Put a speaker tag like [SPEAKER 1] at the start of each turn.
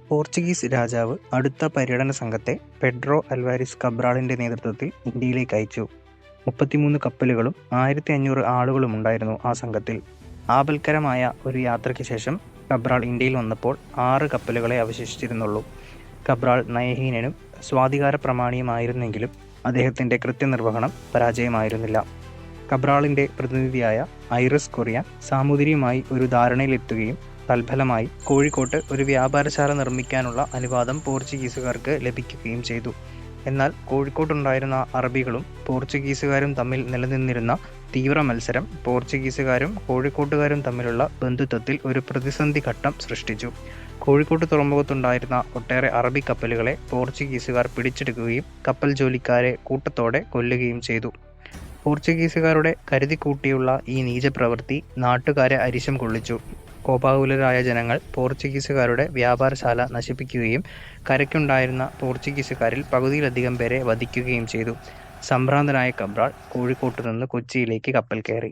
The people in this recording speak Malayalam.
[SPEAKER 1] പോർച്ചുഗീസ് രാജാവ് അടുത്ത പര്യടന സംഘത്തെ പെഡ്രോ അൽവാരിസ് കബ്രാളിന്റെ നേതൃത്വത്തിൽ ഇന്ത്യയിലേക്ക് അയച്ചു. 33 കപ്പലുകളും 1500 ആളുകളുമുണ്ടായിരുന്നു ആ സംഘത്തിൽ. ആപൽക്കരമായ ഒരു യാത്രയ്ക്ക് ശേഷം കബ്രാൾ ഇന്ത്യയിൽ വന്നപ്പോൾ 6 കപ്പലുകളെ അവശേഷിച്ചിരുന്നുള്ളൂ. കബ്രാൾ നയഹീനനും സ്വാധികാര പ്രമാണിയുമായിരുന്നെങ്കിലും അദ്ദേഹത്തിന്റെ കൃത്യനിർവഹണം പരാജയമായിരുന്നില്ല. കബ്രാളിന്റെ പ്രതിനിധിയായ ഐറിസ് കൊറിയാൻ സാമൂതിരിയുമായി ഒരു ധാരണയിലെത്തുകയും തൽഫലമായി കോഴിക്കോട്ട് ഒരു വ്യാപാരശാല നിർമ്മിക്കാനുള്ള അനുവാദം പോർച്ചുഗീസുകാർക്ക് ലഭിക്കുകയും ചെയ്തു. എന്നാൽ കോഴിക്കോട്ടുണ്ടായിരുന്ന അറബികളും പോർച്ചുഗീസുകാരും തമ്മിൽ നിലനിന്നിരുന്ന തീവ്ര മത്സരം പോർച്ചുഗീസുകാരും കോഴിക്കോട്ടുകാരും തമ്മിലുള്ള ബന്ധുത്വത്തിൽ ഒരു പ്രതിസന്ധി ഘട്ടം സൃഷ്ടിച്ചു. കോഴിക്കോട്ട് തുറമുഖത്തുണ്ടായിരുന്ന ഒട്ടേറെ അറബി കപ്പലുകളെ പോർച്ചുഗീസുകാർ പിടിച്ചെടുക്കുകയും കപ്പൽ ജോലിക്കാരെ കൂട്ടത്തോടെ കൊല്ലുകയും ചെയ്തു. പോർച്ചുഗീസുകാരുടെ കരുതിക്കൂട്ടിയുള്ള ഈ നീചപ്രവൃത്തി നാട്ടുകാരെ അരിശം കൊള്ളിച്ചു. കോപാകുലരായ ജനങ്ങൾ പോർച്ചുഗീസുകാരുടെ വ്യാപാരശാല നശിപ്പിക്കുകയും കരയ്ക്കുണ്ടായിരുന്ന പോർച്ചുഗീസുകാരിൽ പകുതിയിലധികം പേരെ വധിക്കുകയും ചെയ്തു. സംഭ്രാന്തനായ കബ്രാൾ കോഴിക്കോട്ടുനിന്ന് കൊച്ചിയിലേക്ക് കപ്പൽ കയറി.